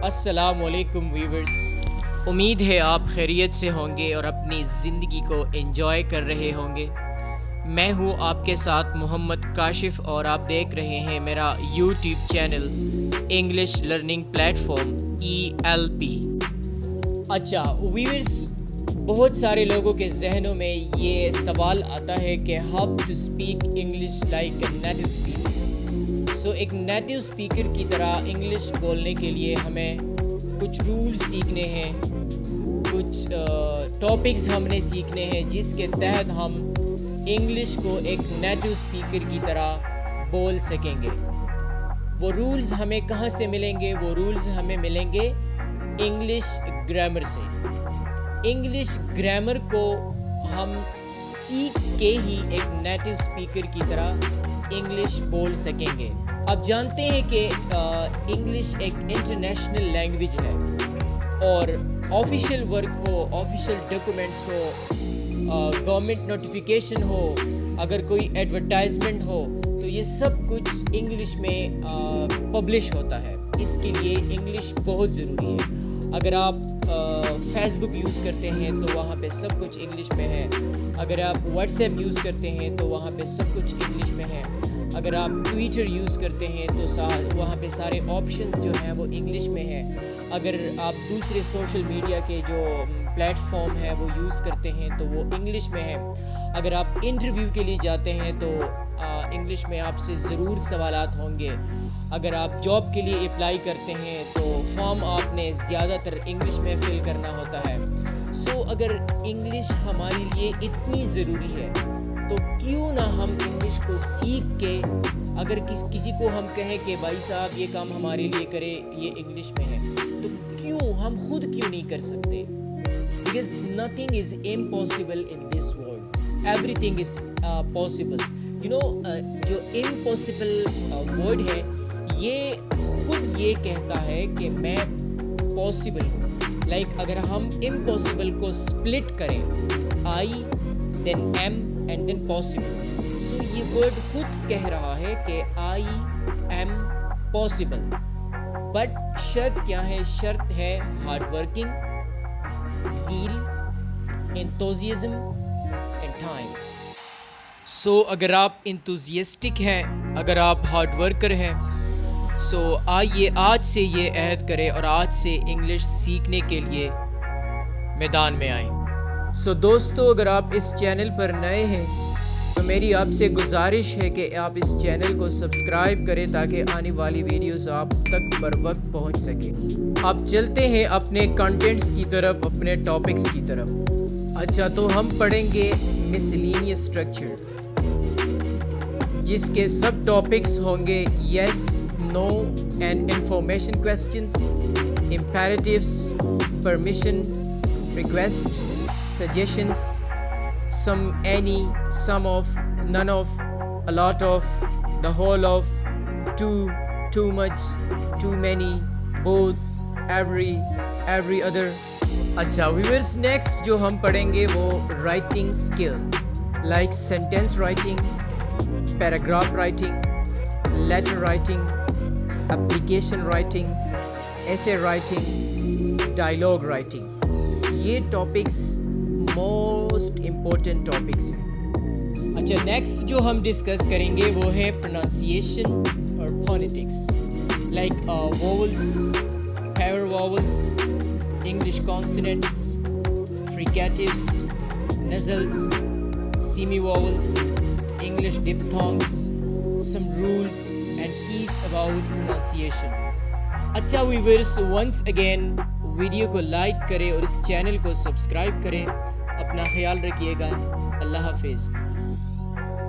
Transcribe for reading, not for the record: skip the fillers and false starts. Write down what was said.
السلام علیکم ویورز، امید ہے آپ خیریت سے ہوں گے اور اپنی زندگی کو انجوائے کر رہے ہوں گے۔ میں ہوں آپ کے ساتھ محمد کاشف اور آپ دیکھ رہے ہیں میرا YouTube channel English learning plate form ELP۔ اچھا ویورز، بہت سارے لوگوں کے ذہنوں میں یہ سوال آتا ہے کہ how to speak English like a native speaker. ایک نیٹو اسپیکر کی طرح انگلش بولنے کے لیے ہمیں کچھ رولز سیکھنے ہیں، کچھ ٹاپکس ہم نے سیکھنے ہیں جس کے تحت ہم انگلش کو ایک نیٹو اسپیکر کی طرح بول سکیں گے۔ وہ رولز ہمیں کہاں سے ملیں گے؟ وہ رولز ہمیں ملیں گے انگلش گرامر سے۔ انگلش گرامر کو ہم سیکھ کے ہی ایک نیٹو اسپیکر کی طرح انگلش بول سکیں گے۔ آپ جانتے ہیں کہ انگلش ایک انٹرنیشنل لینگویج ہے اور آفیشیل ورک ہو، آفیشیل ڈاکومنٹس ہو، گورنمنٹ نوٹیفیکیشن ہو، اگر کوئی ایڈورٹائزمنٹ ہو تو یہ سب کچھ انگلش میں پبلش ہوتا ہے۔ اس کے لیے انگلش بہت ضروری ہے۔ اگر آپ فیس بک یوز کرتے ہیں تو وہاں پہ سب کچھ انگلش میں ہے۔ اگر آپ واٹس ایپ یوز کرتے ہیں تو وہاں پہ سب کچھ انگلش میں ہے۔ اگر آپ ٹویٹر یوز کرتے ہیں تو وہاں پہ سارے آپشنز جو ہیں وہ انگلش میں ہے۔ اگر آپ دوسرے سوشل میڈیا کے جو پلیٹ فارم ہے وہ یوز کرتے ہیں تو وہ انگلش میں ہے۔ اگر آپ انٹرویو کے لیے جاتے ہیں تو انگلش میں آپ سے ضرور سوالات ہوں گے۔ اگر آپ جاب کے لیے اپلائی کرتے ہیں تو فارم آپ نے زیادہ تر انگلش میں فل کرنا ہوتا ہے۔ اگر انگلش ہمارے لیے اتنی ضروری ہے تو کیوں نہ ہم انگلش کو سیکھ کے، اگر کسی کو ہم کہیں کہ بھائی صاحب یہ کام ہمارے لیے کرے، یہ انگلش میں ہے، تو ہم خود کیوں نہیں کر سکتے؟ Because nothing is impossible in this world. Everything is possible. جو impossible word ہے یہ خود یہ کہتا ہے کہ میں possible ہوں۔ اگر ہم impossible کو split کریں I then am and then possible، یہ ورڈ خود کہہ رہا ہے کہ I am possible، بٹ شرط کیا ہے؟ شرط ہے hard working, zeal، enthusiasm and time۔ اگر آپ enthusiastic ہیں، اگر آپ ہارڈ ورکر ہیں، آئیے آج سے یہ عہد کریں اور آج سے انگلش سیکھنے کے لیے میدان میں آئیں۔ دوستو، اگر آپ اس چینل پر نئے ہیں تو میری آپ سے گزارش ہے کہ آپ اس چینل کو سبسکرائب کریں تاکہ آنے والی ویڈیوز آپ تک بر وقت پہنچ سکیں۔ آپ چلتے ہیں اپنے کنٹینٹس کی طرف، اپنے ٹاپکس کی طرف۔ اچھا، تو ہم پڑھیں گے miscellaneous اسٹرکچر، جس کے سب ٹاپکس ہوں گے yes, no and information questions, imperatives, permission, request, suggestions, some, any, some of, none of, a lot of, the whole of, too, too much, too many, both, every other۔ اچھا viewers, next جو ہم پڑھیں گے وہ writing skill, like sentence writing, paragraph writing, letter writing, application writing, ایسے writing, dialogue writing. یہ topics most important topics ہیں۔ اچھا، نیکسٹ جو ہم ڈسکس کریں گے وہ ہے پروننسیشن اور phonetics, like vowels, pure vowels, English consonants, fricatives, nasals, semi vowels, English diphthongs, some rules and keys about pronunciation. اچھا ویورز، ونس اگین ویڈیو کو لائک کریں اور اس چینل کو سبسکرائب کریں۔ اپنا خیال رکھیے گا۔ اللہ حافظ۔